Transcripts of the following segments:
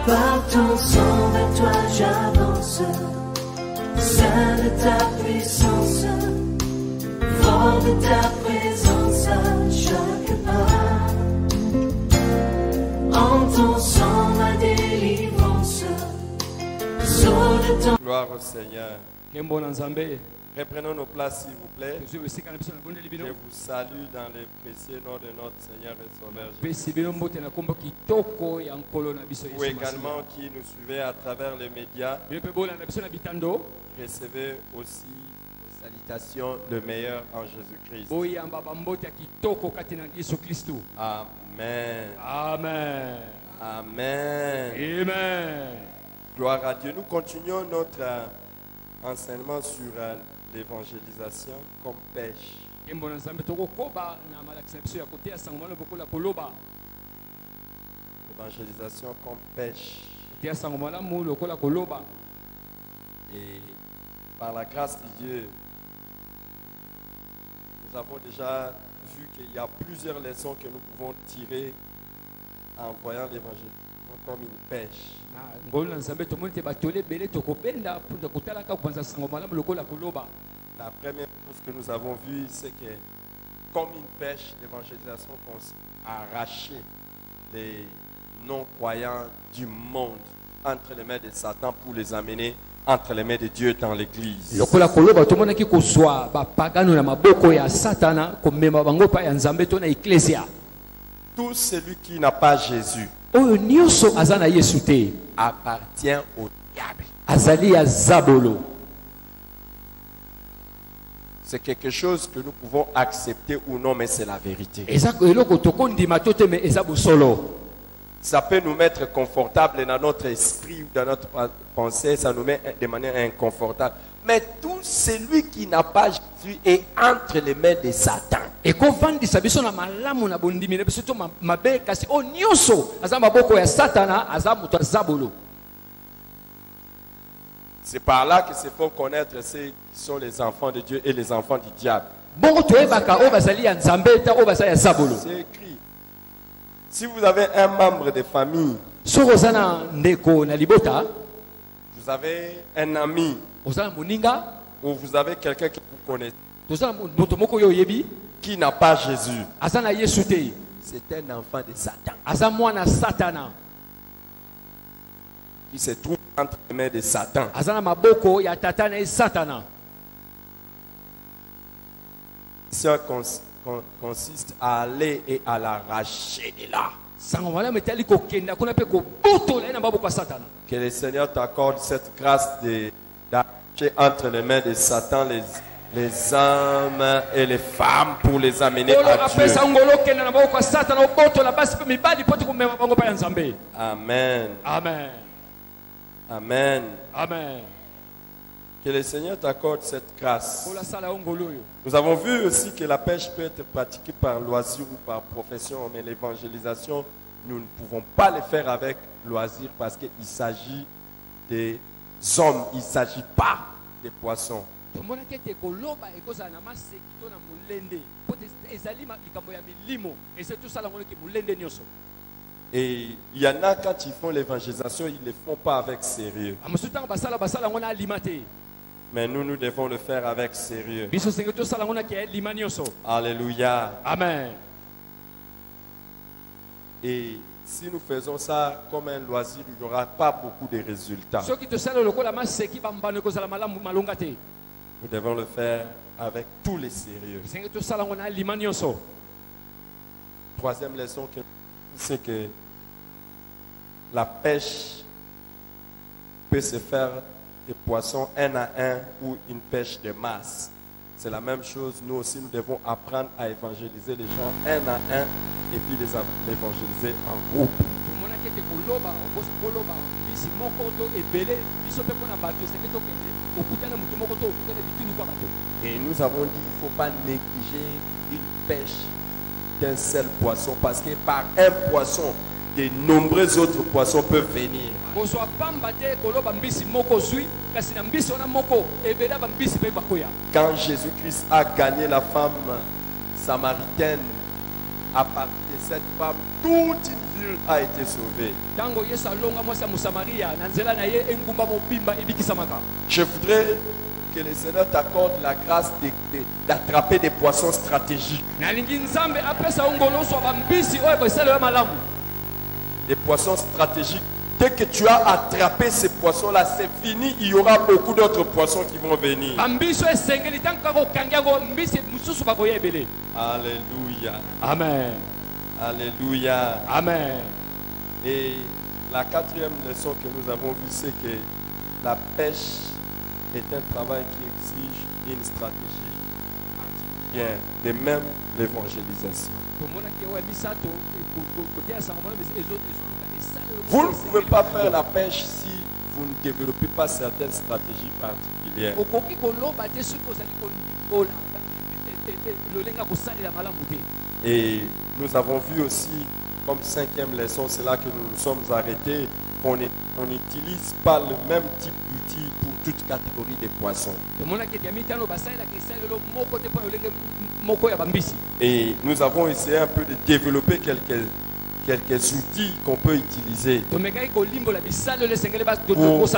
Par ton sang, vers toi j'avance, saint de ta puissance, fort de ta présence à chaque pas. En ton sang, ma délivrance, sauve de ton... Gloire au Seigneur. Reprenons nos places s'il vous plaît. Je vous salue dans le précieux nom de notre Seigneur et Sauveur Jésus. Vous également qui nous suivez à travers les médias, recevez aussi vos salutations, le meilleur en Jésus-Christ. Amen. Amen. Amen. Amen. Gloire à Dieu. Nous continuons notre enseignement sur l'évangélisation comme pêche. L'évangélisation comme pêche. Et par la grâce de Dieu, nous avons déjà vu qu'il y a plusieurs leçons que nous pouvons tirer en voyant l'évangélisation comme une pêche. La première chose que nous avons vue, c'est que comme une pêche, l'évangélisation consiste à arracher les non-croyants du monde entre les mains de Satan pour les amener entre les mains de Dieu dans l'église. Tout celui qui n'a pas Jésus appartient au diable. C'est quelque chose que nous pouvons accepter ou non, mais c'est la vérité. Ça peut nous mettre confortable dans notre esprit ou dans notre pensée, ça nous met de manière inconfortable. Mais tout celui qui n'a pas Jésus est entre les mains de Satan. C'est par là que se font connaître ceux qui sont les enfants de Dieu et les enfants du diable. C'est écrit. Si vous avez un membre de famille, vous avez un ami, ou vous avez quelqu'un que vous connaissez, qui n'a pas Jésus, c'est un enfant de Satan. Il se trouve entre les mains de Satan. Ça consiste à aller et à l'arracher de là. Que le Seigneur t'accorde cette grâce d'arracher entre les mains de Satan les hommes et les femmes pour les amener à Dieu. Amen. Amen. Amen. Amen. Que le Seigneur t'accorde cette grâce. Nous avons vu aussi que la pêche peut être pratiquée par loisir ou par profession, mais l'évangélisation, nous ne pouvons pas le faire avec loisir parce qu'il s'agit des hommes, il ne s'agit pas des poissons. Et il y en a quand ils font l'évangélisation, ils ne le font pas avec sérieux. Mais nous devons le faire avec sérieux. Alléluia. Amen. Et si nous faisons ça comme un loisir, il n'y aura pas beaucoup de résultats. Nous devons le faire avec tous les sérieux. Troisième leçon, c'est que la pêche peut se faire des poissons un à un ou une pêche de masse. C'est la même chose. Nous aussi, nous devons apprendre à évangéliser les gens un à un et puis les évangéliser en groupe. Et nous avons dit qu'il ne faut pas négliger une pêche d'un seul poisson parce que par un poisson, de nombreux autres poissons peuvent venir. Quand Jésus-Christ a gagné la femme samaritaine À partir de cette femme, toute une ville a été sauvée. Je voudrais que le Seigneur t'accorde la grâce d'attraper des poissons stratégiques. Des poissons stratégiques. Dès que tu as attrapé ces poissons-là, c'est fini. Il y aura beaucoup d'autres poissons qui vont venir. Alléluia. Amen. Alléluia. Amen. Et la quatrième leçon que nous avons vue, c'est que la pêche est un travail qui exige une stratégie bien, de même l'évangélisation. Vous ne pouvez pas faire la pêche si vous ne développez pas certaines stratégies particulières. Et nous avons vu aussi, comme cinquième leçon, c'est là que nous nous sommes arrêtés, qu'on n'utilise pas le même type d'outil pour toute catégorie de poissons. Et nous avons essayé un peu de développer quelques outils qu'on peut utiliser pour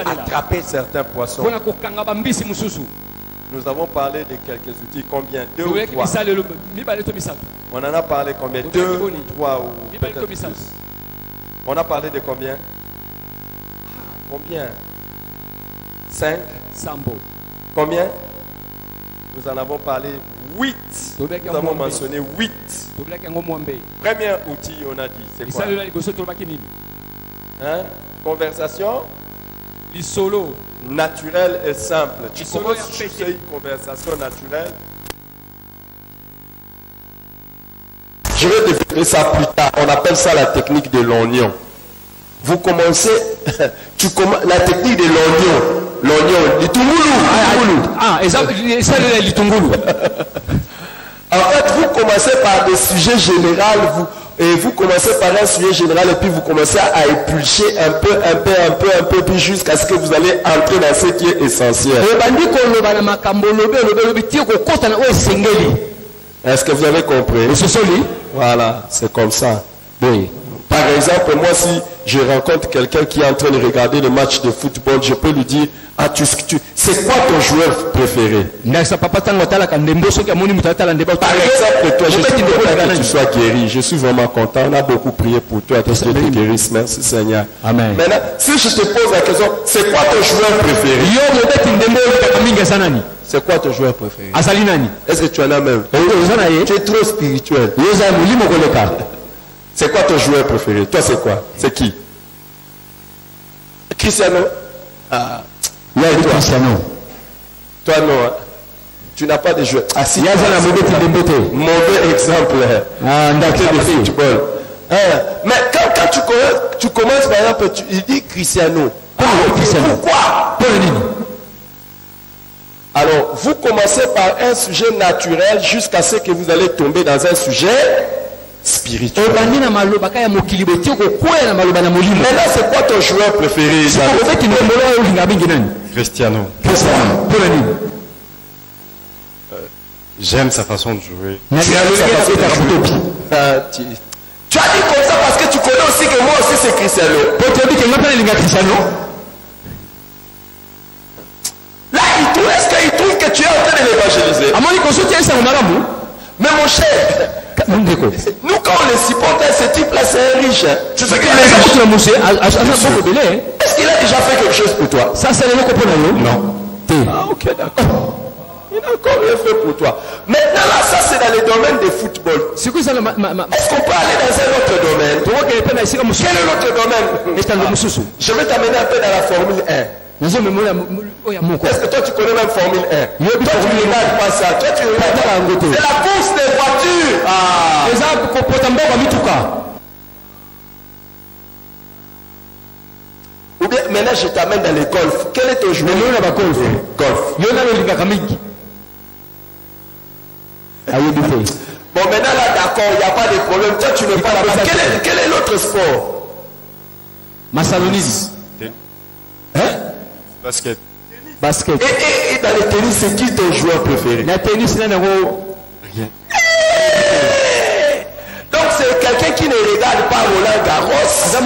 attraper certains poissons. Nous avons parlé de quelques outils, combien? 2 ou 3? On en a parlé combien? 2 ou 3 ou peut-être plus. On a parlé de combien? Combien? 5? Combien? Nous en avons parlé 8. Nous avons mentionné 8. Premier outil, on a dit, c'est quoi? Hein? Conversation naturelle et simple. Tu commences à chercher une conversation naturelle. Je vais développer ça plus tard. On appelle ça la technique de l'oignon. Vous commencez, la technique de l'oignon, l'itungulu. En fait, vous commencez par des sujets généraux, vous commencez par un sujet général et puis vous commencez à éplucher un peu, puis jusqu'à ce que vous allez entrer dans ce qui est essentiel. Est-ce que vous avez compris? Voilà, c'est comme ça. Oui. Par exemple, moi, si je rencontre quelqu'un qui est en train de regarder le match de football, je peux lui dire, c'est quoi ton joueur préféré? Par exemple, toi, je suis content que tu sois guéri. Je suis vraiment content. On a beaucoup prié pour toi. Que Dieu te guérisse. Merci Seigneur. Amen. Maintenant, si je te pose la question, c'est quoi ton joueur préféré? C'est quoi ton joueur préféré? Est-ce que tu en as même? Tu es trop spirituel. C'est quoi ton joueur préféré? Toi, c'est quoi? C'est qui? Cristiano? Ah. Toi. Toi, non. Hein? Tu n'as pas de joueur. Ah, si. Mauvais exemple. De football. Mais quand tu commences, par exemple, il dit Cristiano. Pourquoi? Alors, vous commencez par un sujet naturel jusqu'à ce que vous allez tomber dans un sujet spirituel. Maintenant, c'est quoi ton joueur préféré? Cristiano. J'aime sa façon de jouer. Tu as dit comme ça parce que tu connais aussi que moi aussi c'est Cristiano. Là, est-ce qu'il trouve que tu es en train de l'évangéliser? Mais mon cher, nous quand on les supporte, ce type-là c'est un riche. Tu sais qu'il est riche. Est-ce qu'il a déjà fait quelque chose pour toi? Non. Ah ok, d'accord. Il n'a encore rien fait pour toi. Maintenant là, ça c'est dans le domaine du football. Est-ce qu'on peut aller dans un autre domaine? Quel est l'autre domaine? Je vais t'amener un peu dans la Formule 1. Est-ce que toi tu connais même Formule 1? Toi tu regardes pas ça. Toi tu regardes pas. C'est la course des voitures. Ou bien maintenant je t'amène dans le golf. Quel est ton joueur? Golf. Bon maintenant là d'accord, il n'y a pas de problème. Toi tu ne pas là-bas. Quel est l'autre sport? Hein? Basket. Et dans le tennis, c'est qui ton joueur préféré? Rien. Donc c'est quelqu'un qui ne regarde pas Roland Garros,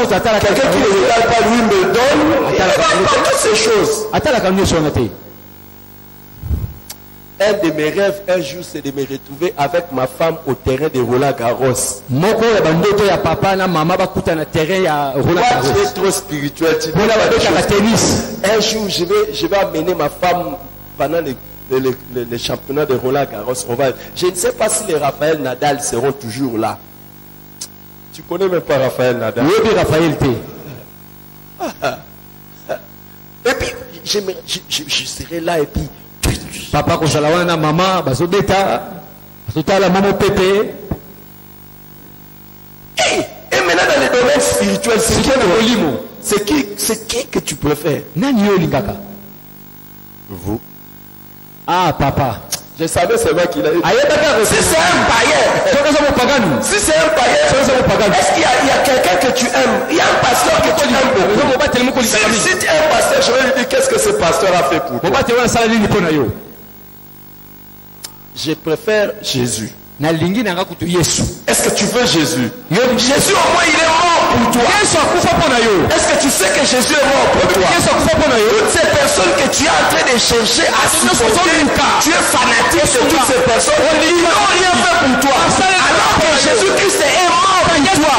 quelqu'un qui ne regarde pas Wimbledon, il ne regarde pas toutes ces choses. Un de mes rêves un jour, c'est de me retrouver avec ma femme au terrain de Roland Garros. Moi, tu es trop spirituel. Tu un jour, je vais amener ma femme pendant les championnats de Roland Garros. Je ne sais pas si les Raphaël Nadal seront toujours là. Tu connais même pas Raphaël Nadal? Oui, Raphaël T. Et puis, je serai là et puis. Papa Kosalawana, maman, Basodeta, Basotala, maman Pépé. Et maintenant dans les domaines spirituels, c'est qui que tu préfères? Vous. Ah, papa. Je savais c'est vrai qu'il a eu. Si c'est un païen, si c'est un païen, est-ce qu'il y a quelqu'un que tu aimes? Il y a un pasteur que tu aimes beaucoup. Si tu es un pasteur, je vais lui dire qu'est-ce que ce pasteur a fait pour toi. Je préfère Jésus. Est-ce que tu veux Jésus? Jésus au moins il est mort pour toi. Est-ce que tu sais que Jésus est mort pour toi? Toutes ces personnes que tu es en train de chercher à supporter, tu es fanatique de toutes ces personnes, ils n'ont rien fait pour toi. Alors que Jésus-Christ est mort pour toi.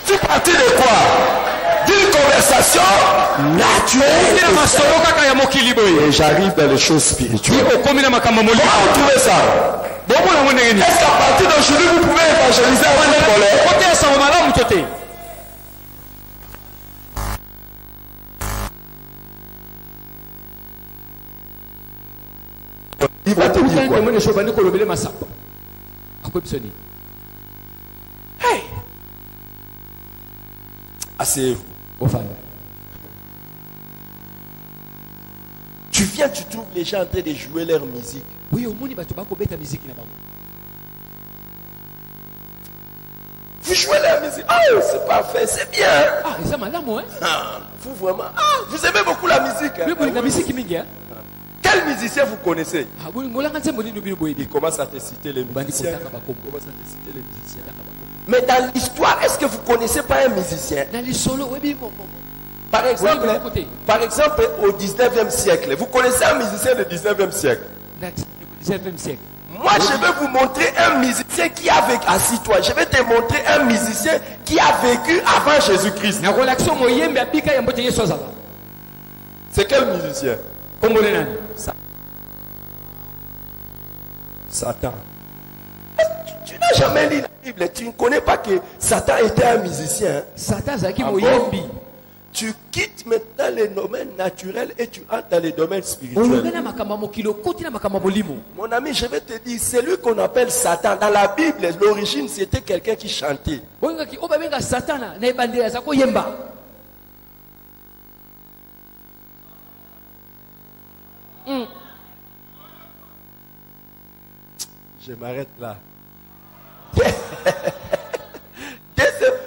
Tu es parti de quoi? D'une conversation naturelle. Et j'arrive dans les choses spirituelles. Comment vous trouvez ça? Est-ce qu'à partir d'aujourd'hui vous pouvez évangéliser à votre collègue? Il va te dire quoi? Hey! Asseyez-vous. Tu viens, tu trouves les gens en train de jouer leur musique. Oui, au monde, vous jouez leur musique. Oh, c'est parfait, c'est bien. Ah, vous vraiment. Ah, vous aimez beaucoup la musique. Hein? Quel musicien vous connaissez? Il commence à te citer les musiciens. Mais dans l'histoire, est-ce que vous ne connaissez pas un musicien? Par exemple, au 19e siècle, vous connaissez un musicien du 19e siècle? Moi, je vais vous montrer un musicien qui a vécu. Assis-toi, je vais te montrer un musicien qui a vécu avant Jésus-Christ. C'est quel musicien? Satan. Tu n'as jamais lu la Bible, tu ne connais pas que Satan était un musicien. Satan, tu quittes maintenant les domaines naturels et tu entres dans les domaines spirituels. Mon ami, je vais te dire, c'est lui qu'on appelle Satan. Dans la Bible, l'origine, c'était quelqu'un qui chantait. Je m'arrête là.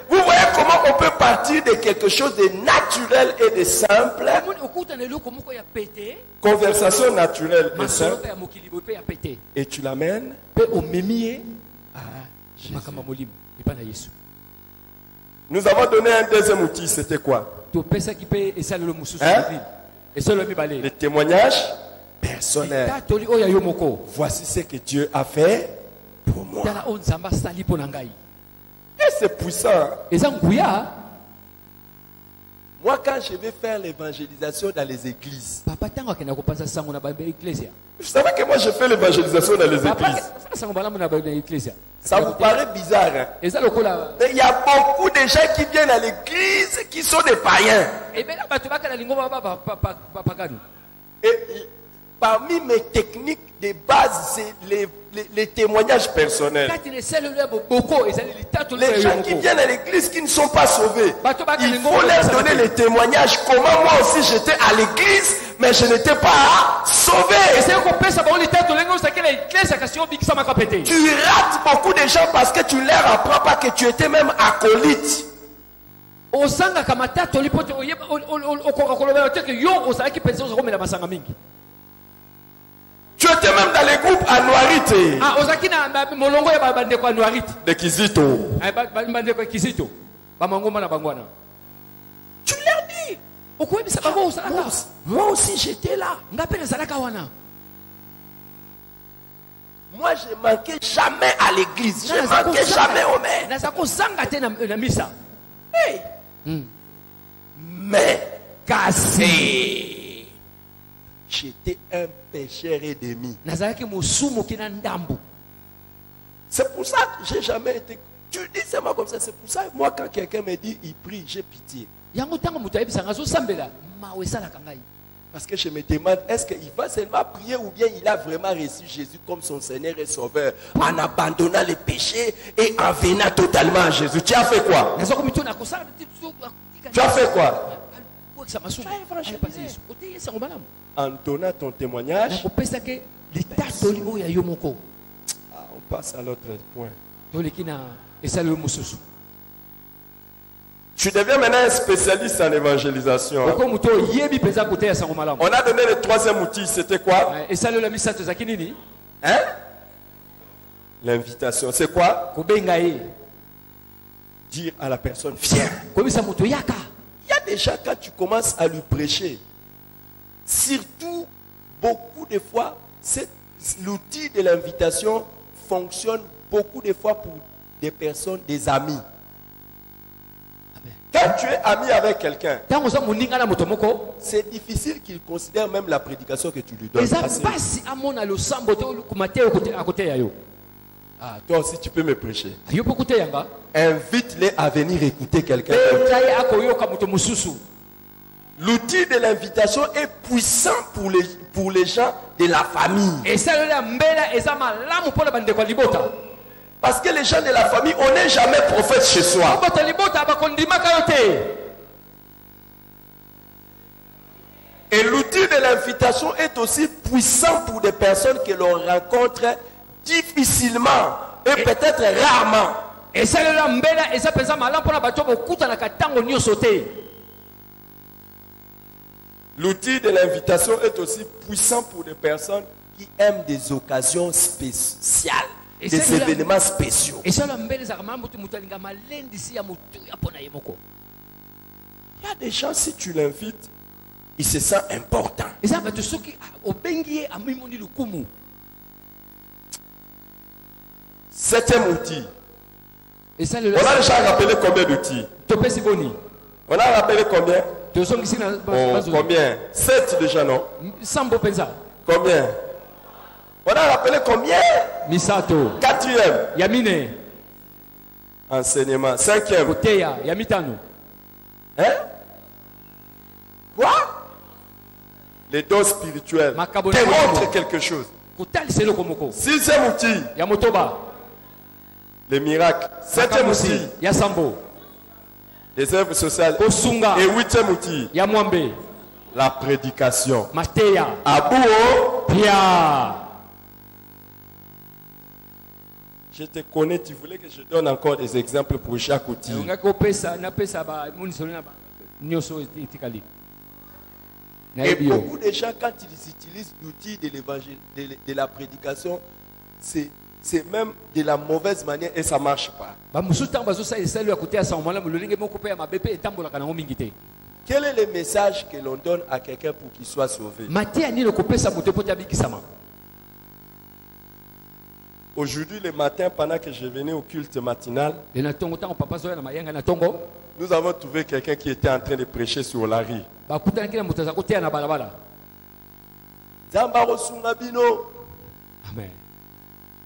Vous voyez comment on peut partir de quelque chose de naturel et de simple. Conversation naturelle et simple. Et tu l'amènes à Jésus. Nous avons donné un deuxième outil, c'était quoi? Les témoignages personnels. Voici ce que Dieu a fait pour moi. Et c'est puissant. Moi, quand je vais faire l'évangélisation dans les églises, vous savez que moi je fais l'évangélisation dans les églises. Ça vous paraît bizarre, hein? Mais il y a beaucoup de gens qui viennent à l'église qui sont des païens. Et parmi mes techniques de base, c'est les témoignages personnels. Les gens qui viennent à l'église qui ne sont pas sauvés, il faut leur donner les témoignages. Comment moi aussi j'étais à l'église, mais je n'étais pas sauvé. Tu rates beaucoup de gens parce que tu ne leur apprends pas que tu étais même acolyte. Tu étais même dans regroupe à Noirite Ah, ozaki na molongo ya bande kwa Noirite. de Kizito. Bande kwa Kizito. Ba mangoma na bangwana. Tu leur dis. Okwe bisa bango salaka. Moi aussi j'étais là. Ngape na salaka wana. Moi je manquais jamais à l'église. Je manquais jamais au maire. Na zako zanga te na misa. Hey. Mais Kasi. j'étais un pécheur et demi. Nazalaki musumu kina ndambu. C'est pour ça que j'ai jamais été. Tu dis c'est moi comme ça. C'est pour ça moi quand quelqu'un me dit il prie, j'ai pitié. Yango tango mutu ayebisa ngazo sambela. Mawe salaka ngai. Parce que je me demande, est-ce qu'il va seulement prier ou bien il a vraiment reçu Jésus comme son Seigneur et Sauveur en abandonnant les péchés et en venant totalement à Jésus. Tu as fait quoi? Tu as fait quoi? En donnant ton témoignage, on passe à l'autre point. Tu deviens maintenant un spécialiste en évangélisation. Hein? On a donné le troisième outil, c'était quoi? Hein? L'invitation, c'est quoi? Dire à la personne, viens. Il y a déjà quand tu commences à lui prêcher, surtout beaucoup de fois, l'outil de l'invitation fonctionne beaucoup de fois pour des personnes, des amis. Quand tu es ami avec quelqu'un, c'est difficile qu'il considère même la prédication que tu lui donnes. Ah, toi aussi tu peux me prêcher. Invite-les à venir écouter quelqu'un. L'outil de l'invitation est puissant pour les gens de la famille. Parce que les gens de la famille, on n'est jamais prophète chez soi. Et l'outil de l'invitation est aussi puissant pour des personnes que l'on rencontre difficilement et peut-être rarement. L'outil de l'invitation est aussi puissant pour des personnes qui aiment des occasions spéciales. Des événements spéciaux. Il y a des gens, si tu l'invites, il se sent important. Septième outil. On a déjà rappelé combien d'outils? On a rappelé combien? Combien? 7 déjà, non? Combien? On a rappelé combien? Misato. Quatrième. Yamine. Enseignement. Cinquième. Koteya. Yamitano. Hein? Quoi? Les dons spirituels. Te montrent quelque chose. Sixième outil. Yamotoba. Les miracles. Septième outil. Yasambo. Les œuvres sociales. Kosunga. Et huitième outil. Yamwambe. La prédication. Mateya. Abouo. Pia. Je te connais, tu voulais que je donne encore des exemples pour chaque outil. Et beaucoup de gens, quand ils utilisent l'outil de l'évangile, de la prédication, c'est même de la mauvaise manière et ça ne marche pas. Quel est le message que l'on donne à quelqu'un pour qu'il soit sauvé? Aujourd'hui, le matin, pendant que je venais au culte matinal, nous avons trouvé quelqu'un qui était en train de prêcher sur la rue. Zambaro Sungabino. Amen.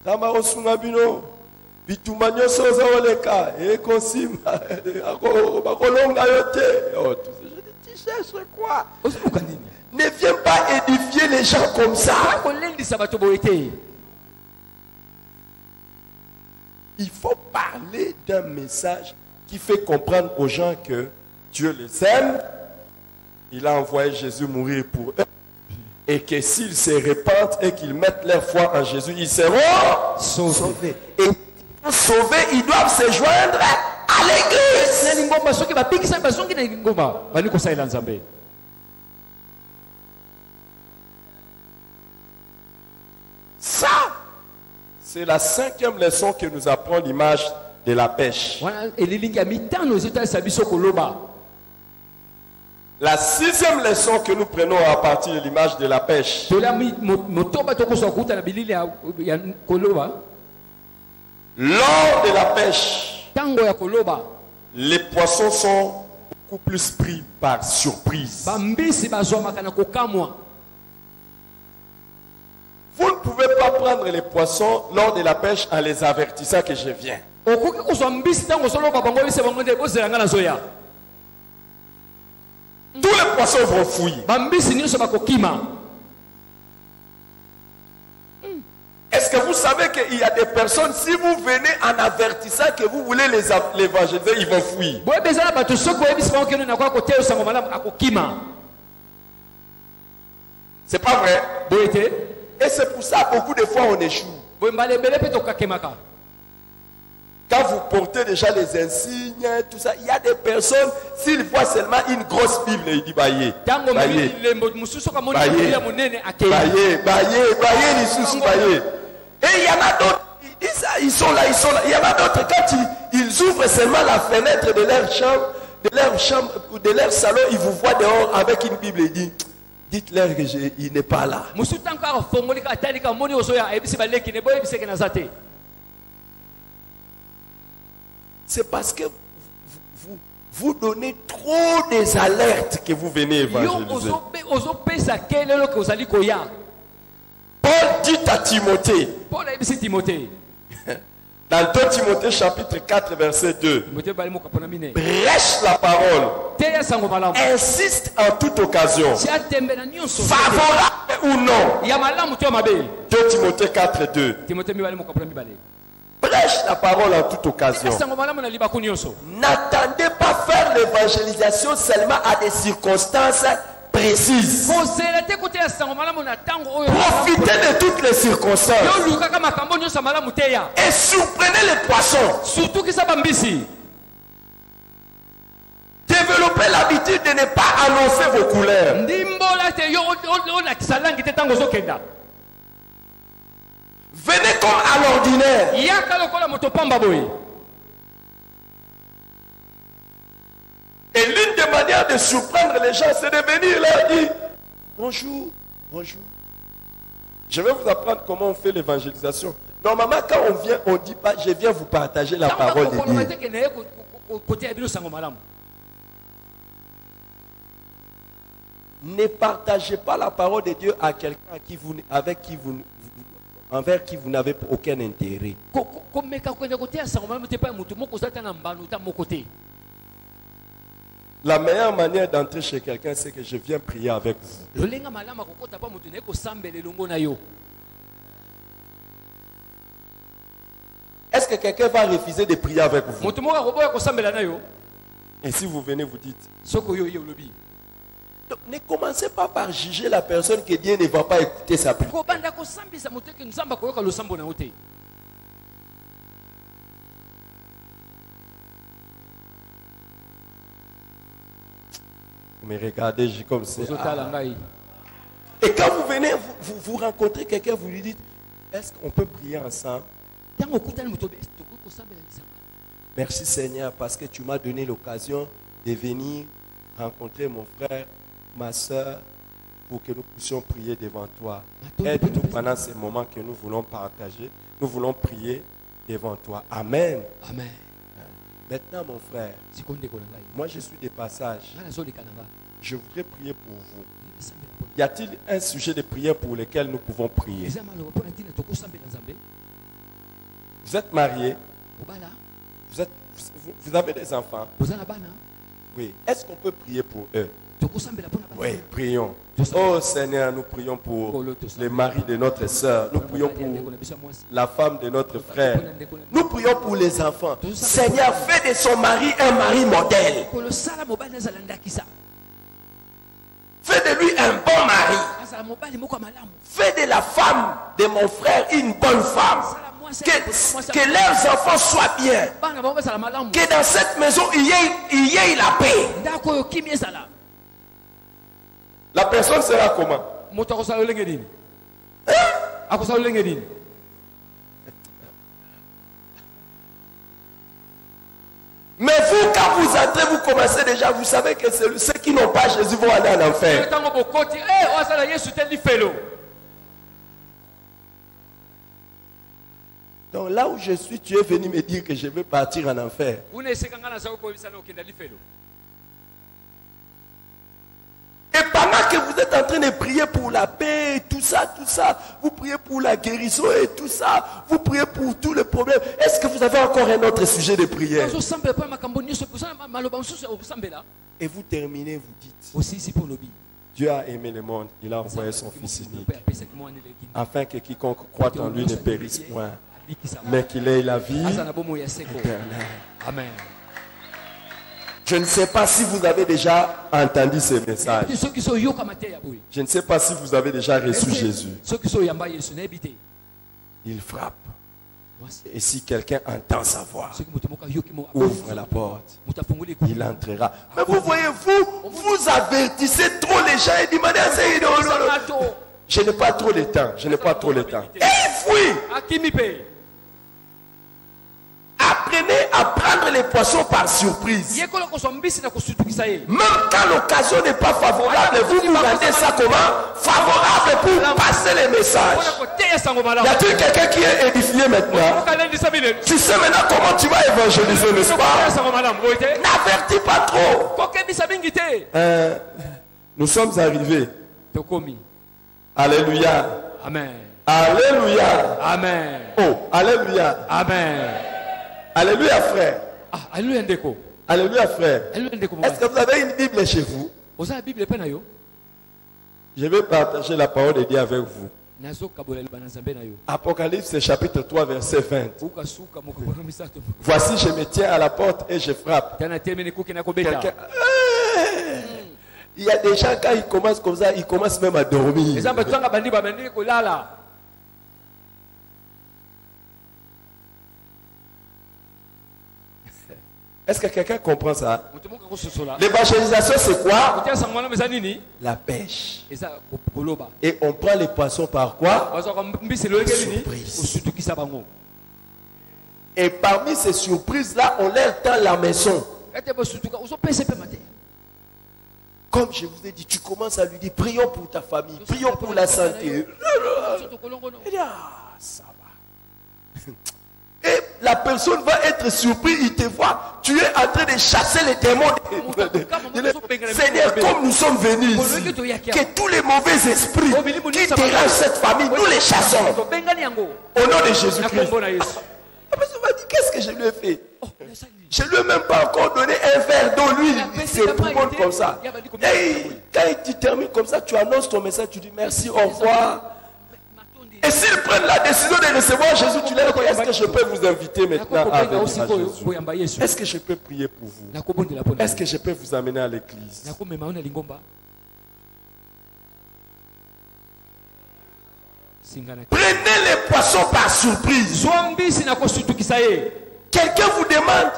Zambaro Sungabino. Bitumanyo soza oleka. Et konsima. Bakolonga yote. Oh, tout ça. Je dis, tu cherches quoi? Ne viens pas édifier les gens comme ça. Il faut parler d'un message qui fait comprendre aux gens que Dieu les aime. Il a envoyé Jésus mourir pour eux. Et que s'ils se répandent et qu'ils mettent leur foi en Jésus, ils seront sauvés. Et pour sauver, ils doivent se joindre à l'église. Ça, c'est la 5e leçon que nous apprend l'image de la pêche. La 6e leçon que nous prenons à partir de l'image de la pêche. Lors de la pêche, les poissons sont beaucoup plus pris par surprise. Vous ne pouvez pas prendre les poissons lors de la pêche en les avertissant que je viens. Tous les poissons vont fuir. Est-ce que vous savez qu'il y a des personnes, si vous venez en avertissant que vous voulez les évangéliser, ils vont fuir. C'est pas vrai? Et c'est pour ça beaucoup de fois on échoue. Quand vous portez déjà les insignes, tout ça, il y a des personnes, s'ils voient seulement une grosse Bible, ils disent baillez. Et il y en a d'autres, ils sont là. Il y en a d'autres, quand ils ouvrent seulement la fenêtre de leur chambre, de leur salon, ils vous voient dehors avec une Bible et disent, dites-leur qu'il n'est pas là. C'est parce que vous donnez trop des alertes que vous venez évangéliser. Paul dit à Timothée, dans 2 Timothée chapitre 4 verset 2, prêche la parole, insiste en toute occasion, favorable ou non. 2 Timothée 4 2. Prêche la parole en toute occasion. N'attendez pas faire l'évangélisation seulement à des circonstances précises. Profitez de toutes les circonstances. Et surprenez les poissons. Développez l'habitude de ne pas annoncer vos couleurs. Venez comme à l'ordinaire. Et l'une des manières de surprendre les gens, c'est de venir leur dire bonjour, bonjour. Je vais vous apprendre comment on fait l'évangélisation. Normalement, quand on vient, on ne dit pas je viens vous partager la parole de Dieu. Ne partagez pas la parole de Dieu à quelqu'un envers qui vous n'avez aucun intérêt. La meilleure manière d'entrer chez quelqu'un, c'est que je viens prier avec vous. Est-ce que quelqu'un va refuser de prier avec vous? Et si vous venez, vous dites. Donc, ne commencez pas par juger la personne que Dieu ne va pas écouter sa prière. Vous me regardez comme ça. Et quand vous venez, vous rencontrez quelqu'un, vous lui dites, est-ce qu'on peut prier ensemble? Merci Seigneur parce que tu m'as donné l'occasion de venir rencontrer mon frère, ma soeur, pour que nous puissions prier devant toi. Aide-nous pendant ces moments que nous voulons partager. Nous voulons prier devant toi. Amen. Amen. Maintenant, mon frère, moi je suis de passage. Je voudrais prier pour vous. Y a-t-il un sujet de prière pour lequel nous pouvons prier? Vous êtes marié? Vous avez des enfants? Oui. Est-ce qu'on peut prier pour eux? Oui, prions. Oh Seigneur, nous prions pour les maris de notre soeur. Nous prions pour la femme de notre frère. Nous prions pour les enfants. Seigneur, fais de son mari un mari modèle. Fais de lui un bon mari. Fais de la femme de mon frère une bonne femme. Que leurs enfants soient bien. Que dans cette maison, il y ait la paix. La personne sera comment? Hein? akosala lolenge nini? Mais vous, quand vous entrez, vous commencez déjà, vous savez que ceux qui n'ont pas Jésus vont aller en enfer. Ntango bokoti, eh osala Yesu te lifelo. Donc là où je suis, tu es venu me dire que je vais partir en enfer. Una esekanga na zako koyebisa na okenda lifelo. Et pendant que vous êtes en train de prier pour la paix et tout ça, vous priez pour la guérison et tout ça, vous priez pour tous les problèmes. Est-ce que vous avez encore un autre sujet de prière? Et vous terminez, vous dites, Dieu a aimé le monde, il a envoyé son Fils unique, afin que quiconque croit en lui ne périsse point, mais qu'il ait la vie éternelle. Amen. Je ne sais pas si vous avez déjà entendu ce message. Je ne sais pas si vous avez déjà reçu Jésus. Il frappe. Et si quelqu'un entend sa voix, ouvre la porte, il entrera. Mais vous voyez, vous avertissez trop les gens et demandez à ces gens. Je n'ai pas trop le temps. Je n'ai pas trop le temps. Et il fuit. Apprenez à prendre les poissons par surprise. Même quand l'occasion n'est pas favorable, vous nous rendez ça comment? Favorable pour passer les messages. Y a-t-il quelqu'un qui est édifié maintenant? Tu sais maintenant comment tu vas évangéliser, n'est-ce pas? N'avertis pas trop. Nous sommes arrivés. Alléluia. Amen. Alléluia. Amen. Oh, alléluia. Amen. Alléluia, frère. Ah, alléluia, ndeko. Alléluia, frère. Est-ce que vous avez une Bible chez vous? Je vais partager la parole de Dieu avec vous. Apocalypse chapitre 3 verset 20. Voici, je me tiens à la porte et je frappe. Quelqu'un... Il y a des gens, quand ils commencent comme ça, ils commencent même à dormir. Est-ce que quelqu'un comprend ça? L'évangélisation, c'est quoi? La pêche. Et on prend les poissons par quoi? Surprise. Et parmi ces surprises-là, on leur tend la maison. Comme je vous ai dit, tu commences à lui dire, prions pour ta famille, prions pour la santé. Il dit, ah, ça va. Et la personne va être surprise, il te voit, tu es en train de chasser les démons. Seigneur, comme nous sommes venus ici, que tous les mauvais esprits qui dérangent cette famille, nous les chassons. Au nom de Jésus-Christ. La personne va dire, qu'est-ce que je lui ai fait? Je ne lui ai même pas encore donné un verre d'eau, lui, c'est tout le monde comme ça. Et quand tu termines comme ça, tu annonces ton message, tu dis merci, au revoir. Et s'ils prennent la décision de recevoir Jésus, tu leur dis, est-ce que je peux vous inviter maintenant à venir à Jésus? Est-ce que je peux prier pour vous? Est-ce que je peux vous amener à l'église? Prenez les poissons par surprise. Quelqu'un vous demande,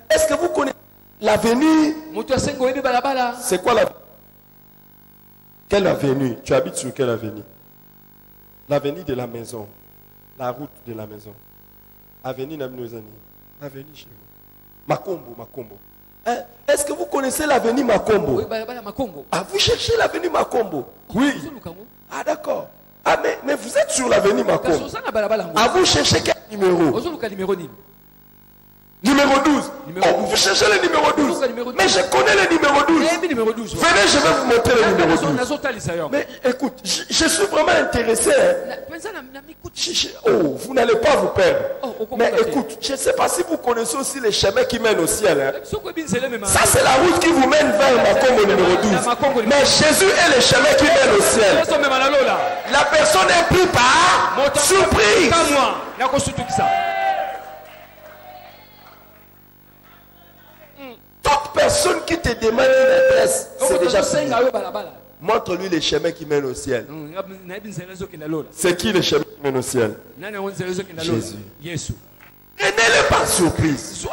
est-ce que vous connaissez l'avenue? C'est quoi l'avenue? Quelle avenue? Tu habites sur quelle avenue? L'avenue de la maison. La route de la maison. Avenue Namnozani. L'avenue chez vous. Makombo. Est-ce que vous connaissez l'avenue Makombo? Ah, vous cherchez l'avenue Makombo? Oui. Ah, d'accord. Ah, mais vous êtes sur l'avenue Makombo. Ah, vous cherchez quel numéro? Numéro 12. Oh, vous cherchez le numéro 12. Mais je connais le numéro 12. Venez, je vais vous montrer le numéro 12. Mais écoute, je suis vraiment intéressé. Oh, vous n'allez pas vous perdre. Mais écoute, je ne sais pas si vous connaissez aussi les chemins qui mènent au ciel. Hein. Ça, c'est la route qui vous mène vers Makombo numéro 12. Mais Jésus est le chemin qui mène au ciel. La personne est prise par surprise. Toute personne qui te demande une adresse, c'est déjà fini. Montre-lui les chemins qui mènent au ciel. C'est qui les chemins qui mènent au ciel? Jésus. Prenez-le par surprise.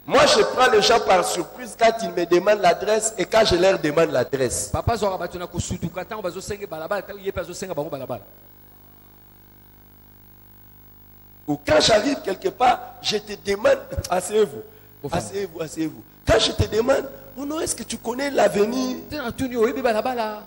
Moi, je prends les gens par surprise quand ils me demandent l'adresse et quand je leur demande l'adresse. Papa zora batuna kusutuka tango bazosenga balabala tango yepe azosenga bango balabala. Ou quand j'arrive quelque part, je te demande, asseyez-vous, asseyez-vous, asseyez-vous. Quand je te demande, oh non, est-ce que tu connais l'avenir Tena tuni oyebi balabala.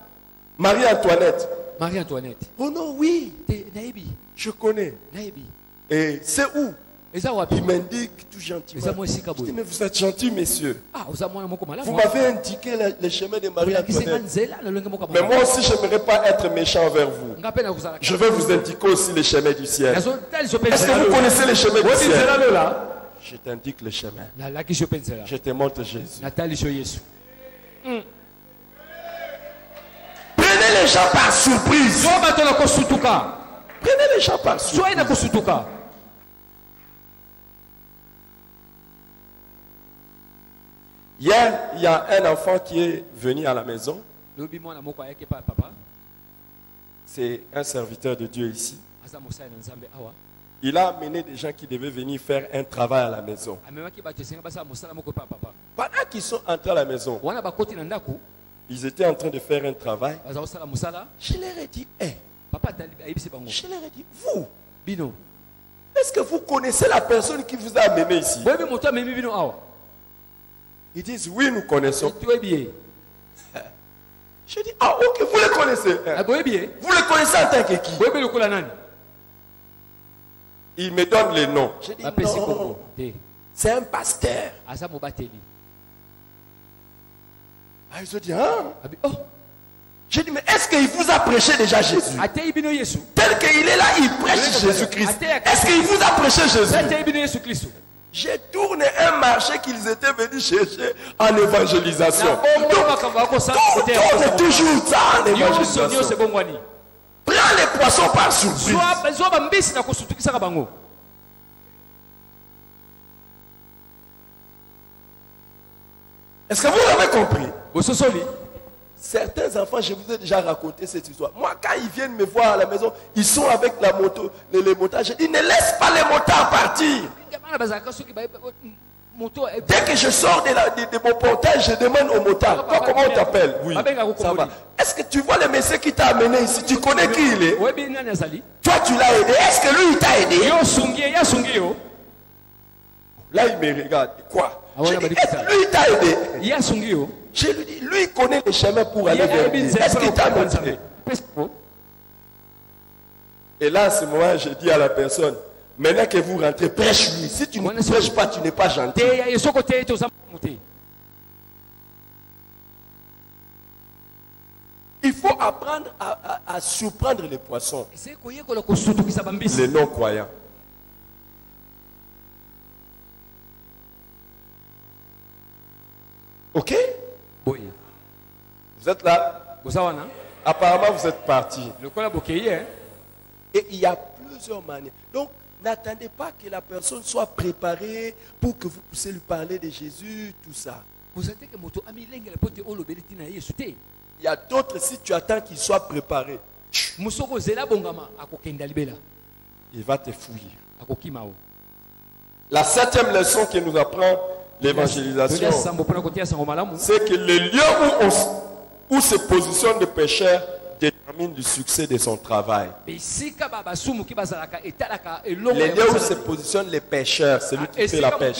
Marie-Antoinette? Marie-Antoinette. Oh non, oui, Te naebi. je connais. Naebi. Et c'est où? Eza wapi? Il m'indique tout gentiment. Eza moi sika Je dis, boy. mais vous êtes gentil, messieurs. Ah, oza mwana moko malamu. Vous m'avez indiqué le chemin de Marie-Antoinette. Marie-Antoinette. Nzela na longe moko. Mais moi aussi, je n'aimerais pas être méchant envers vous. ngapena kuzala. Je vais vous indiquer aussi les chemins du ciel. Nazo tali so Est-ce que vous connaissez les chemins du Wobi nzela ciel? lola. Je t'indique le chemin. Na laki so pensela. Je te montre Jésus. Natali so Yesu. Prenez les gens par surprise. So batona kosutuka. Prenez les gens par So surprise. ina kosutuka. Hier, il y a un enfant qui est venu à la maison. Lobi mwana moko ayeke pa papa. C'est un serviteur de Dieu ici. Asa mosala na Nzambe awa. Il a amené des gens qui devaient venir faire un travail à la maison. Amemaki bato senga basa mosala moko pa papa. Pendant qu'ils sont entrés à la maison, Wana bakoti na ndako. ils étaient en train de faire un travail. Baza osala mosala. Je leur ai dit, hey, Papa tali ayibisi bango. je leur ai dit, vous, Bino. est-ce que vous connaissez la personne qui vous a amené ici? Boyebi moto amemi bino awa. Ils disent, oui, nous connaissons. Toyebi. Je dis, ah ok, vous les connaissez. Boyebi. Vous les connaissez en tant que qui? Boyebi lokola nani? Il me donne les noms. Je dis, Bapesi non, koko. Te. c'est un pasteur. Asa mobateli. Ah, ils ont dit, ah. Abi oh. J'ai dit, mais est-ce qu'il vous a prêché déjà Jésus? Atei bino Yesu. Tel qu'il est là, il prêche Jésus-Christ. Est-ce qu'il vous a prêché Jésus? Atei bino Yesu Kristo. J'ai tourné un marché qu'ils étaient venus chercher en évangélisation. Na bongo bakamba ko sa Tout kote. tourne toujours ça en Yo so évangélisation. bongwani. Prends les poissons par surprise. Zo ba mbisi na kosutukisa ka bango. Est-ce que vous avez compris? Bososoli. Certains enfants, je vous ai déjà raconté cette histoire. Moi, quand ils viennent me voir à la maison, ils sont avec la moto, les motards. Je dis, ne laisse pas les motards partir. Dès que je sors de mon portail, je demande au motard, toi, comment on t'appelle? Oui, ça va. Est-ce que tu vois le monsieur qui t'a amené ici? Tu connais qui il est? Toi, tu l'as aidé. Est-ce que lui, il t'a aidé? Là, il me regarde. Quoi? Je dis, est-ce que lui, il t'a aidé? Je lui dis, lui, il connaît le chemin pour aller vers lui. Est-ce qu'il t'a montré? Et là, à ce moment, je dis à la personne, maintenant que vous rentrez, prêche-lui. Si tu ne prêches pas, tu n'es pas gentil. Il faut apprendre à surprendre les poissons, les non-croyants. Ok? Vous êtes là? Apparemment, vous êtes partis. Et il y a plusieurs manières. Donc, n'attendez pas que la personne soit préparée pour que vous puissiez lui parler de Jésus, tout ça. Il y a d'autres, si tu attends qu'il soit préparé, il va te fouiller. La 7e leçon que nous apprend l'évangélisation, c'est que le lieu où se positionne le pécheur détermine le succès de son travail. Les lieux où se positionnent les pêcheurs, celui qui fait la pêche.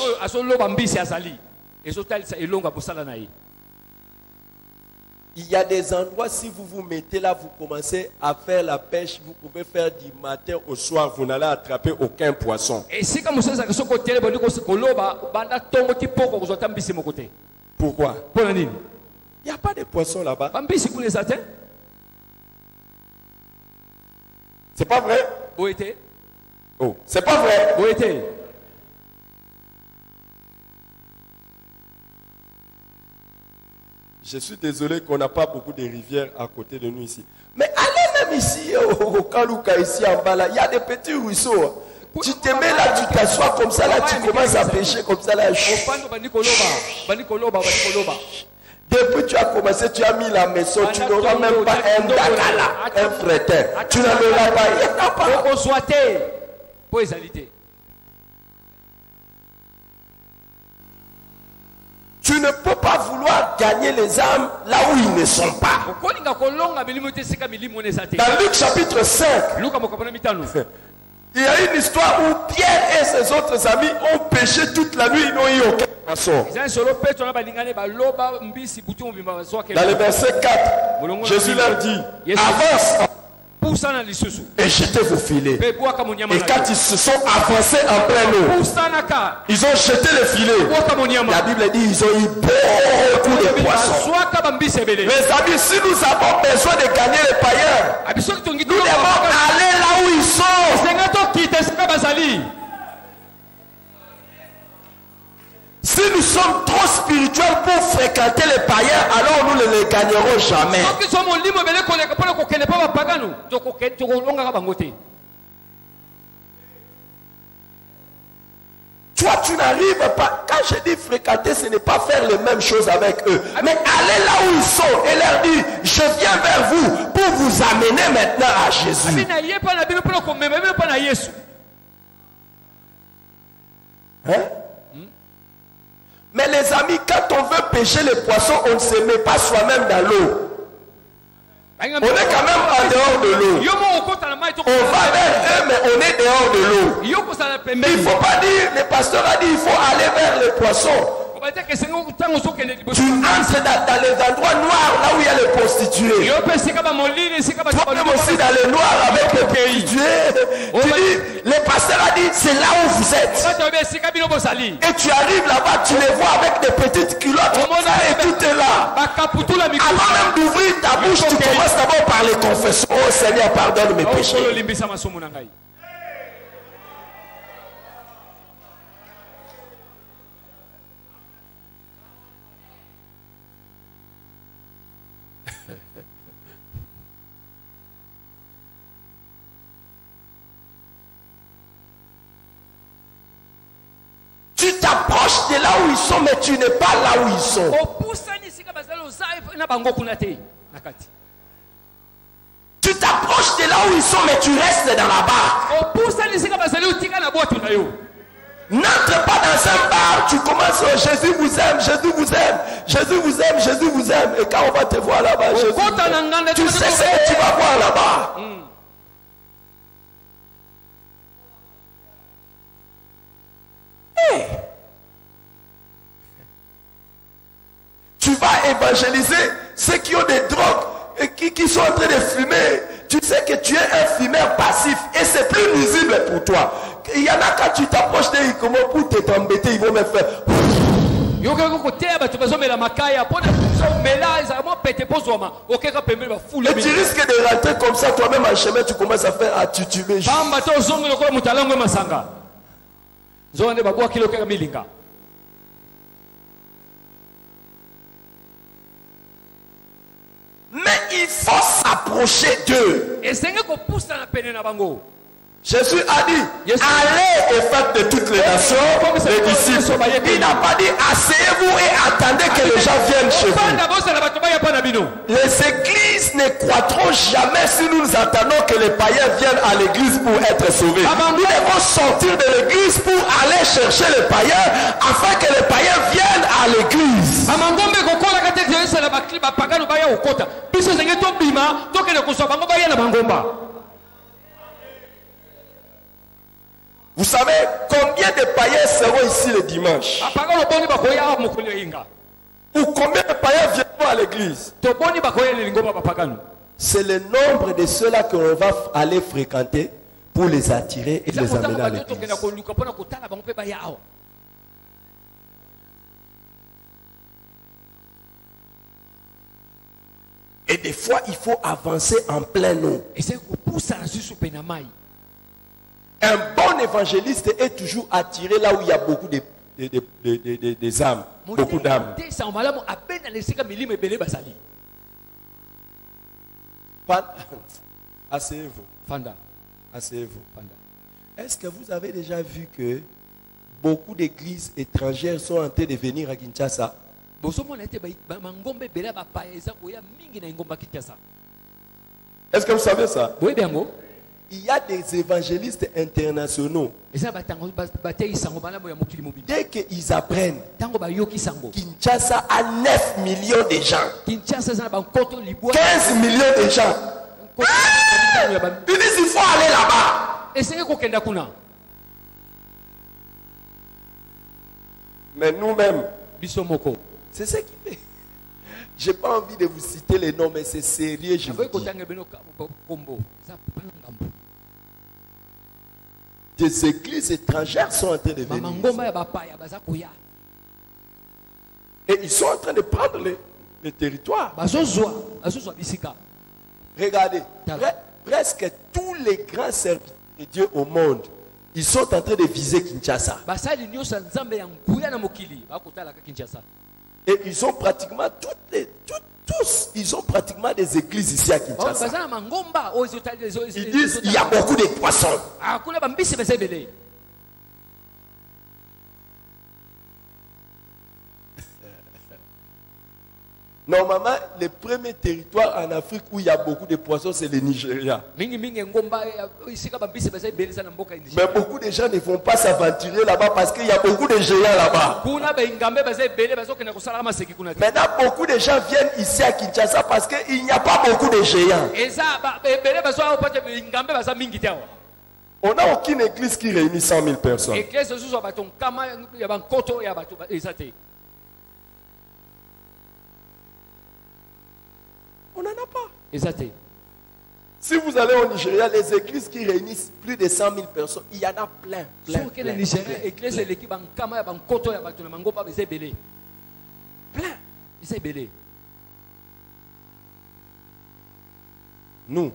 Il y a des endroits, si vous vous mettez là, vous commencez à faire la pêche, vous pouvez faire du matin au soir, vous n'allez attraper aucun poisson. Pourquoi? Il n'y a pas de poisson là-bas. C'est pas vrai? Oh, c'est pas vrai? Je suis désolé qu'on n'a pas beaucoup de rivières à côté de nous ici. Mais allez même ici, au Kalouka, ici en bas, là, il y a des petits ruisseaux. Tu te mets là, tu t'assois comme ça, là, tu commences à pêcher comme ça, là. Depuis que tu as commencé, tu as mis la maison, tu n'auras même pas un dakala, un fretin. Tu n'en auras pas, il n'y en a pas. gagner les âmes là où ils ne sont pas. Dans Luc chapitre 5, il y a une histoire où Pierre et ses autres amis ont péché toute la nuit, ils n'ont eu aucun poisson. Dans le verset 4, Jésus leur dit, avance et jetez vos filets. Et quand ils se sont avancés en plein eau, ils ont jeté les filets. La Bible dit ils ont eu beaucoup de poissons. Mes amis, si nous avons besoin de gagner les païens, nous devons aller là où ils sont. Si nous sommes trop spirituels pour fréquenter les païens, alors nous ne les gagnerons jamais. Toi, tu n'arrives pas. Quand je dis fréquenter, ce n'est pas faire les mêmes choses avec eux. Mais aller là où ils sont et leur dire, je viens vers vous pour vous amener maintenant à Jésus. Hein? Mais les amis, quand on veut pêcher les poissons, on ne se met pas soi-même dans l'eau. On est quand même en dehors de l'eau. On va vers eux, mais on est dehors de l'eau. Il ne faut pas dire, le pasteur a dit, il faut aller vers les poissons. Tu entres dans les endroits noirs, là où il y a les prostituées. Toi-même aussi dans les noirs avec les prostituées. Tu dis, le pasteur a dit, c'est là où vous êtes. Et tu arrives là-bas, tu les vois avec des petites culottes et tout est là. Avant même d'ouvrir ta bouche, tu commences d'abord par les confessions. Oh Seigneur, pardonne mes péchés. Tu t'approches de là où ils sont, mais tu n'es pas là où ils sont. Tu t'approches de là où ils sont, mais tu restes dans la barre. N'entre pas dans un bar, tu commences, oh, Jésus vous aime, Jésus vous aime, Jésus vous aime, Jésus vous aime. Et quand on va te voir là-bas, Jésus vous aime. Tu sais ce que tu vas voir là-bas. Hey. Tu vas évangéliser ceux qui ont des drogues et qui sont en train de fumer. Tu sais que tu es un fumeur passif et c'est plus nuisible pour toi. Il y en a quand tu t'approches d'eux, comment pour t'embêter, ils vont me faire. Et tu risques de rentrer comme ça toi-même en chemin, tu commences à faire à tutuber. Mais il faut s'approcher d'eux. Jésus a dit, allez et faites de toutes les nations les disciples. Il n'a pas dit, asseyez-vous et attendez que les gens viennent chez vous. Les églises ne croîtront jamais si nous attendons que les païens viennent à l'église pour être sauvés. Nous devons sortir de l'église pour aller chercher les païens afin que les païens viennent à l'église. Vous savez combien de païens seront ici le dimanche? Ou combien de païens viendront à l'église? C'est le nombre de ceux-là qu'on va aller fréquenter pour les attirer et les amener à l'église. Et des fois, il faut avancer en plein eau. Un bon évangéliste est toujours attiré là où il y a beaucoup des âmes, beaucoup d'âmes. Asseyez-vous. Asseyez-vous. Est-ce que vous avez déjà vu que beaucoup d'églises étrangères sont en train de venir à Kinshasa? Est-ce que vous savez ça? il y a des évangélistes internationaux. Dès qu'ils apprennent, Kinshasa a 9 millions de gens. 15 millions de gens. Ils disent qu'il faut aller là-bas. Mais nous-mêmes, c'est ce qui fait. Je n'ai pas envie de vous citer les noms, mais c'est sérieux. Je vous dis. Des églises étrangères sont en train de venir. Et ils sont en train de prendre les territoires. Regardez, presque tous les grands serviteurs de Dieu au monde, ils sont en train de viser Kinshasa. Et ils ont pratiquement tous, ils ont pratiquement des églises ici à Kinshasa. Ils disent il y a beaucoup de poissons. Normalement, le premier territoire en Afrique où il y a beaucoup de poissons, c'est le Nigeria. Mais beaucoup de gens ne vont pas s'aventurer là-bas parce qu'il y a beaucoup de géants là-bas. Maintenant, beaucoup de gens viennent ici à Kinshasa parce qu'il n'y a pas beaucoup de géants. On n'a aucune église qui réunit 100 000 personnes. On n'en a pas. Si vous allez au Nigeria, les églises qui réunissent plus de 100 000 personnes, il y en a plein. Nous,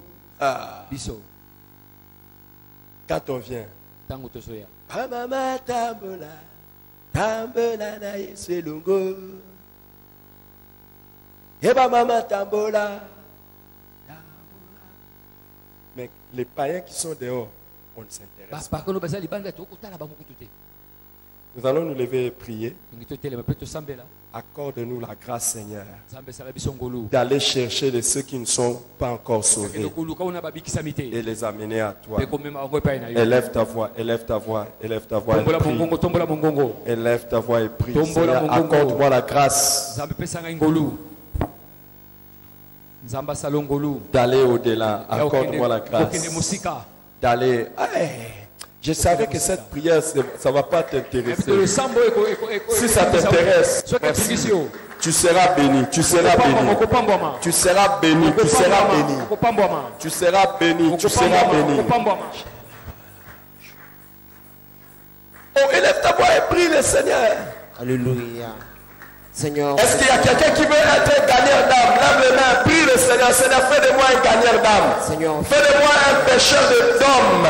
quand on vient, mais les païens qui sont dehors, on ne s'intéresse pas. Nous allons nous lever et prier. Accorde-nous la grâce, Seigneur, d'aller chercher ceux qui ne sont pas encore sauvés et les amener à toi. Élève ta voix, élève ta voix, élève ta voix et prie. Élève ta voix et prie. Seigneur, accorde-moi la grâce d'aller au-delà. Accorde-moi la grâce d'aller. Je savais que cette prière, ça ne va pas t'intéresser. Si ça t'intéresse, tu seras béni. Tu seras béni. Tu seras béni. Tu seras béni. Tu seras béni. Tu seras béni. Oh, élève ta voix et prie le Seigneur. Alléluia. Seigneur. Est-ce qu'il y a quelqu'un qui veut être gagneur d'âme? Lève les mains, prie le Seigneur. Seigneur, fais de moi un gagneur d'âme. Seigneur. Fais de moi un pécheur d'hommes.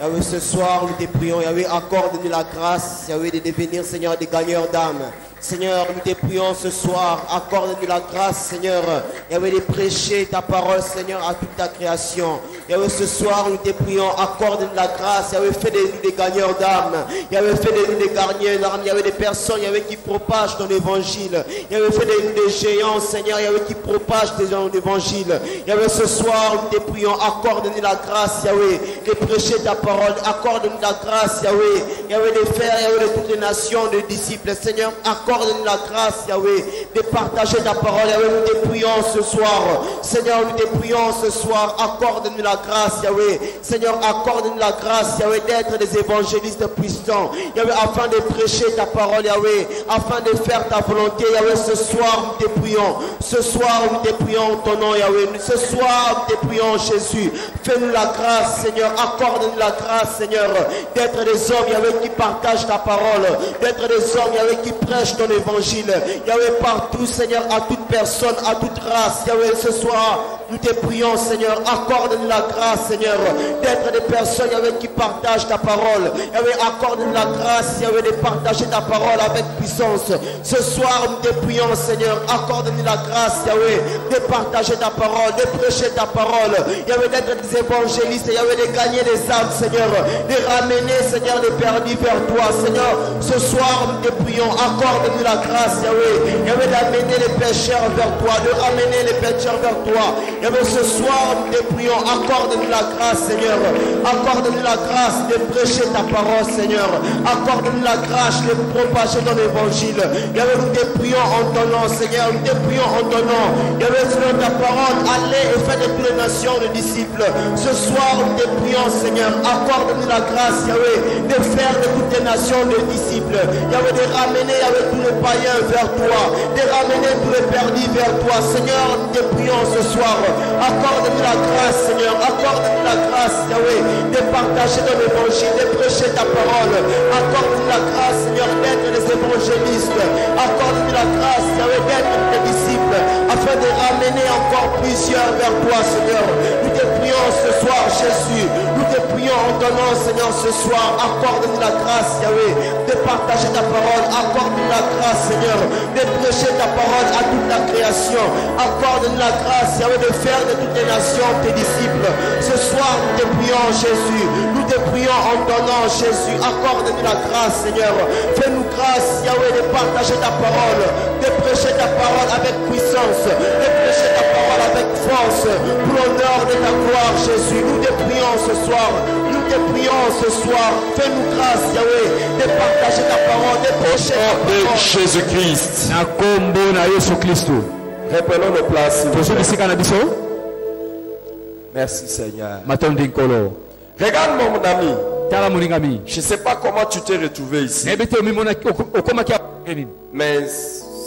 Yahweh, ce soir, nous te prions. Yahweh, accorde-nous la grâce, Yahweh, de devenir, Seigneur, des gagneurs d'âme. Seigneur, nous te prions ce soir. Accorde-nous la grâce, Seigneur. Yahweh, de prêcher ta parole, Seigneur, à toute ta création. Yahweh, ce soir, nous te prions. Accorde-nous la grâce. Yahweh, fais de nous des gagneurs d'âme. Yahweh, fais de nous des gagneurs d'âme. Yahweh, des personnes, Yahweh, qui propagent ton évangile. Yahweh, fais de nous des géants, Seigneur. Yahweh, qui propagent ton évangile. Yahweh, ce soir, nous te prions. Accorde-nous la grâce, Yahweh, de prêcher ta parole. Accorde-nous la grâce, Yahweh. Yahweh, de faire, Yahweh, de toutes les nations, de disciples. Seigneur, accorde-nous la grâce, Yahweh, de partager ta parole. Yahweh, nous te prions ce soir. Seigneur, nous te prions ce soir. Accorde-nous la grâce, Yahweh. Seigneur, accorde-nous la grâce, Yahweh, d'être des évangélistes puissants. Yahweh, afin de prêcher ta parole, Yahweh, afin de faire ta volonté. Yahweh, ce soir, nous te prions. Ce soir, nous te prions ton nom, Yahweh. Ce soir, nous te prions, Jésus. Fais-nous la grâce, Seigneur. Accorde-nous la grâce, Seigneur, d'être des hommes, Yahweh, qui partagent ta parole. D'être des hommes, Yahweh, qui prêchent ton évangile. Yahweh, partout, Seigneur, à toute personne, à toute race. Yahweh, ce soir, nous te prions, Seigneur. Accorde-nous la grâce, Seigneur, d'être des personnes, Yahweh, qui partagent ta parole. Yahweh, accorde-nous la grâce, Yahweh, de partager ta parole avec puissance. Ce soir, nous te prions, Seigneur. Accorde-nous la grâce, Yahweh, de partager ta parole, de prêcher ta parole. Yahweh, d'être des évangélistes, Yahweh, de gagner des âmes, Seigneur, de ramener, Seigneur, les perdus vers toi, Seigneur. Ce soir, nous te prions. Accorde-nous la grâce, Yahweh. Yahweh, d'amener les pécheurs vers toi, de ramener les pécheurs vers toi. Yahweh, ce soir, nous te prions, accorde-nous la grâce, Seigneur. Accorde-nous la grâce de prêcher ta parole, Seigneur. Accorde-nous la grâce de propager ton évangile. Yahweh, nous te prions en ton nom, Seigneur. Nous te prions en ton nom. Yahweh, selon ta parole, allez et faites de toutes les nations des disciples. Ce soir, nous te prions, Seigneur. Accorde-nous la grâce, Yahweh, de faire de toutes les nations des disciples. Yahweh, de ramener avec tous les païens vers toi. De ramener tous les perdus vers toi. Seigneur, nous te prions ce soir. Accorde-nous la grâce, Seigneur. Accorde-nous la grâce, Yahweh, de partager ton évangile, de prêcher ta parole. Accorde-nous la grâce, Seigneur, d'être des évangélistes. Accorde-nous la grâce, Yahweh, d'être des disciples, afin de ramener encore plusieurs vers toi, Seigneur. Nous te prions ce soir, Jésus. Nous te prions en ton nom, Seigneur, ce soir. Accorde-nous la grâce, Yahweh, de partager ta parole. Accorde-nous la grâce, Seigneur, de prêcher ta parole à toute la création. Accorde-nous la grâce, Yahweh, de faire de toutes les nations tes disciples. Ce soir, nous te prions, Jésus. Nous te prions en ton nom, Jésus. Accorde-nous la grâce, Seigneur. Fais-nous grâce, Yahweh, de partager ta parole, de prêcher ta parole avec puissance, de prêcher ta parole avec force, pour l'honneur de ta gloire, Jésus. Nous te prions ce soir. Nous te prions ce soir. Fais-nous grâce, Yahweh, de partager ta parole, de prêcher ta parole. Jésus-Christ. Na kombo na Yesu Kristo. Reprenons nos places. s'il vous plaît. Tozobisika na biso. Merci Seigneur. Matondi nkolo. Regarde mon ami. Tala moningami. Je ne sais pas comment tu t'es retrouvé ici. Nebete omimona okomaki nini. Mais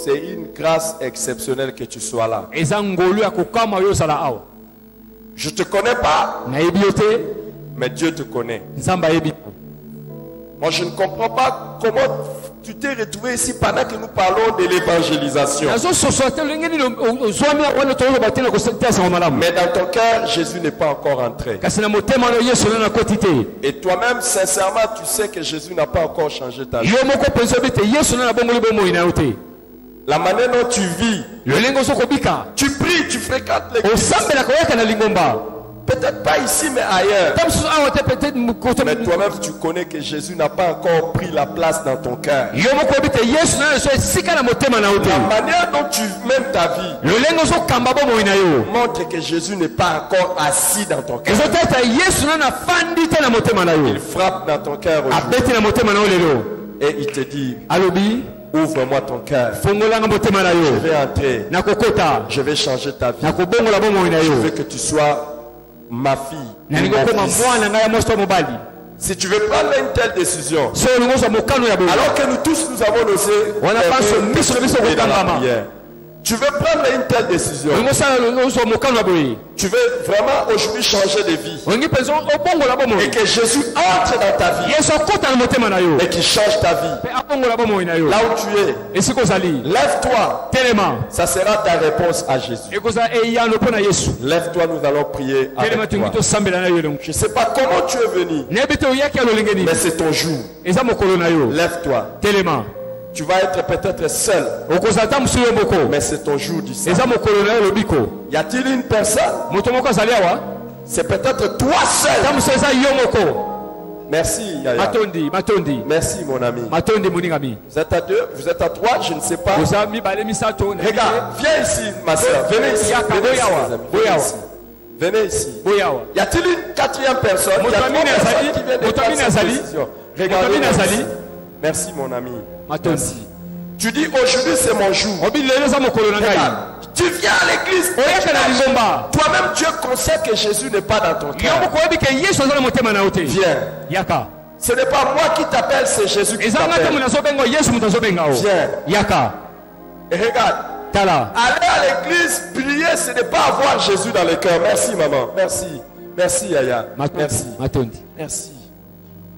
c'est une grâce exceptionnelle que tu sois là. Eza ngolu ya kokama yo sala awa. Je ne te connais pas, Na yebi yo te, mais Dieu te connaît. Nzamba yebi. Moi, je ne comprends pas comment tu t'es retrouvé ici pendant que nous parlons de l'évangélisation. Nazo sosote lengeni ozwami wana tozo batela ko sentesa wa malamu. Mais dans ton cœur, Jésus n'est pas encore entré. Kasi na motema no Yesu na kotite. Et toi-même, sincèrement, tu sais que Jésus n'a pas encore changé ta vie. Yo moko penso bite Yesu na bongoli bomo ina yote. La manière dont tu vis, Le lengo sokobika. tu pries, tu fréquentes l'église. Osambela ko yaka na lingomba. Peut-être pas ici, mais ailleurs. Tamsu awa te peut-être mukoto. Mais toi-même, tu connais que Jésus n'a pas encore pris la place dans ton cœur. Yo moko bite Yesu na so sika na motema na yote. La manière dont tu mènes ta vie Le lengo sokamba bomo ina yo. montre que Jésus n'est pas encore assis dans ton cœur. Ezoteta Yesu na fandi te na motema na yo. Il frappe dans ton cœur aujourd'hui Abeti na motema na lelo. et il te dit, Alobi ouvre-moi ton cœur. fongola na motema na Je yo. vais entrer. Na kokota. Je vais changer ta vie. Na kobongola bomo ina Je yo. veux que tu sois ma fille. Na mon ngokoma fils. mwana ngaya mosto mobali. Si tu veux prendre une telle décision, So lungo so mokano ya bo. alors que nous tous nous avons osé On a pas ce miso na biso dans la kokangama. prière, tu veux prendre une telle décision, Lungo sala lungo so mokano ya bo. tu veux vraiment aujourd'hui changer de vie Ongi penso obongola bomo. et que Jésus entre dans ta vie Yesu akota na motema na yo. et qu'il change ta vie. Pe abongola bomo ina yo. Là où tu es, Esiko zali. lève-toi. Telema. Ça sera ta réponse à Jésus. Ekoza eyano pona Yesu. Lève-toi, nous allons prier Telema avec toi. tungito sambela na yo lengo. Je ne sais pas comment tu es venu, Nebete oyaki alo lengeni. mais c'est ton jour. Eza mokolo na yo. Lève-toi. Telema. Tu vas être peut-être seul, Okoza ta musuyo moko. mais c'est ton jour du salut. Eza mokolo na yo lobiko. Y a-t-il une personne? Moto moko azali awa. C'est peut-être toi seul. Ta musuyo eza yo moko. Merci, Yaya. Matondi, matondi. Merci, mon ami. Matondi moningami. Vous êtes à deux, vous êtes à trois, je ne sais pas. Oza mibale misato. Regarde, viens ici, ma soeur. Venez ici. Yaka, Venez ici, Boyawa, mes amis. Boyawa. Venez ici. Venez ici. Boyawa. Y a-t-il une quatrième personne? Il y a trois Motamine personnes Azali. qui viennent de Motamine prendre cette Azali. décision. Regardez. Motamine Azali. Merci, mon ami. Matondi. Tu dis aujourd'hui c'est mon jour. Obi lelo za mokolo na ngai. Regarde, tu viens à l'église. Oyaka na lingomba. Toi-même, tu es conscient que Jésus n'est pas dans ton Yo cœur. moko yebi ke Yesu azali motema na yote. Viens. Yaka. Ce n'est pas moi qui t'appelle, c'est Jésus qui Eza ngata t'appelle. munazo bengo Yesu mutazo benga o. Viens. Yaka. Et regarde, Tala. aller à l'église, prier, ce n'est pas avoir Jésus dans le cœur. Merci, maman. Merci. Merci, Yaya. Merci. Matondi. Merci.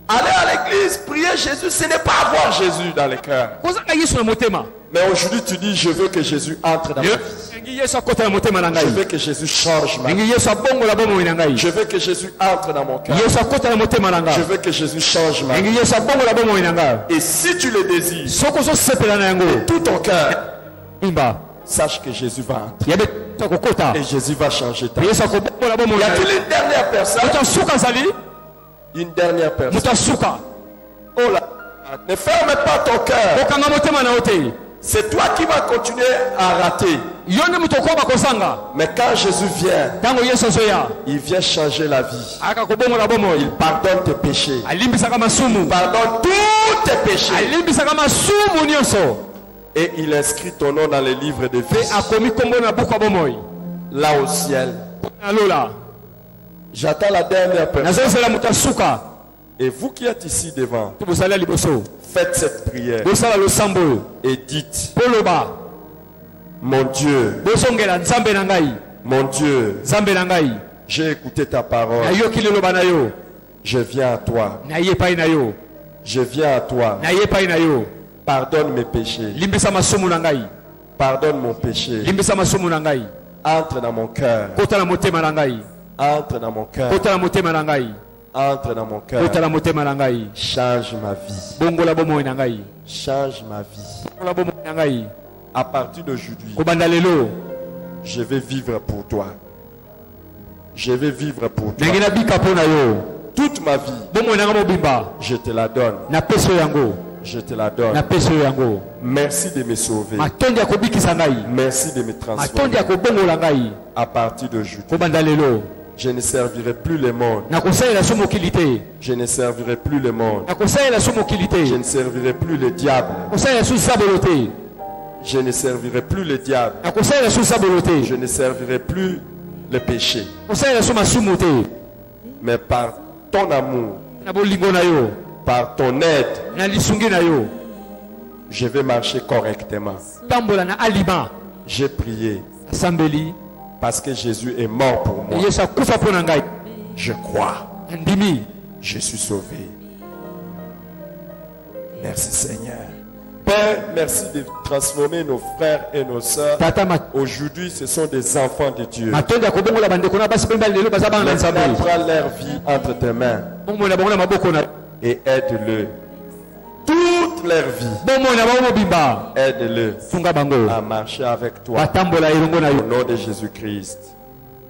Aller à l'église, prier Jésus, ce n'est pas avoir Jésus dans le cœur. Koza ka Yesu na motema. Mais aujourd'hui, tu dis, je veux que Jésus entre dans ma vie. Ngi Yesu akota na motema na Je ngai. veux que Jésus change ma vie. Ngi Yesu abongola bomo na ngai. Je veux que Jésus entre dans mon cœur. Yesu akota na motema na Je ngai. veux que Jésus change ma vie. Ngi Yesu abongola bomo na ngai. Et si tu le désires, Soko so sepela na yango. tout ton cœur, Imba. sache que Jésus va entrer. Yabe tokokota. Et Jésus va changer ta vie. Yesu akobongola bomo Y na a-t-il ngai. une dernière personne? Muta suka zali. Une dernière personne. Muta suka. Oh là, ne ferme pas ton cœur. Okanga motema na yote. C'est toi qui vas continuer à rater. Mais quand Jésus vient, il vient changer la vie. Il pardonne tes péchés. Il pardonne tous tes péchés. Et il inscrit ton nom dans les livres de vie. Là au ciel. J'attends la dernière personne. Et vous qui êtes ici devant, faites cette prière et dites: mon Dieu, j'ai écouté ta parole. Je viens à toi. Je viens à toi. Pardonne mes péchés. Pardonne mon péché. Entre dans mon cœur. Entre dans mon cœur. Entre dans mon cœur. Change ma vie. Change ma vie. À partir d'aujourd'hui, je vais vivre pour toi. Je vais vivre pour toi. Toute ma vie, je te la donne. Je te la donne. Merci de me sauver. Merci de me transformer. À partir d'aujourd'hui, je ne servirai plus le monde. Je ne servirai plus le monde. Je ne servirai plus le diable. Je ne servirai plus le diable. Je ne servirai plus le péché. Mais par ton amour, par ton aide, je vais marcher correctement. J'ai prié parce que Jésus est mort pour moi. Je crois. Je suis sauvé. Merci Seigneur. Père, merci de transformer nos frères et nos sœurs. Aujourd'hui, ce sont des enfants de Dieu. Maintenant, prends leur vie entre tes mains et aide-le. Toute leur vie, aide-le à marcher avec toi. Au nom de Jésus-Christ.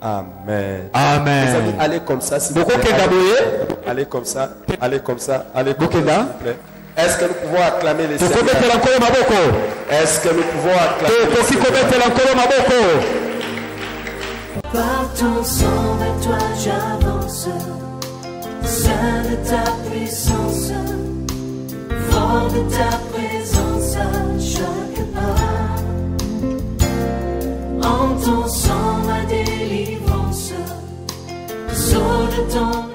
Amen. Amen. Vous allez aller comme ça, s'il vous plaît. Allez comme ça. Allez comme ça. Allez comme ça, s'il vous plaît. Est-ce que nous pouvons acclamer les Seigneurs? Est-ce que nous pouvons acclamer les Seigneurs? Par ton sang vers toi j'avance, saint de ta puissance, fort de ta présence à chaque pas. En ton sang ma délivrance, sceau de ton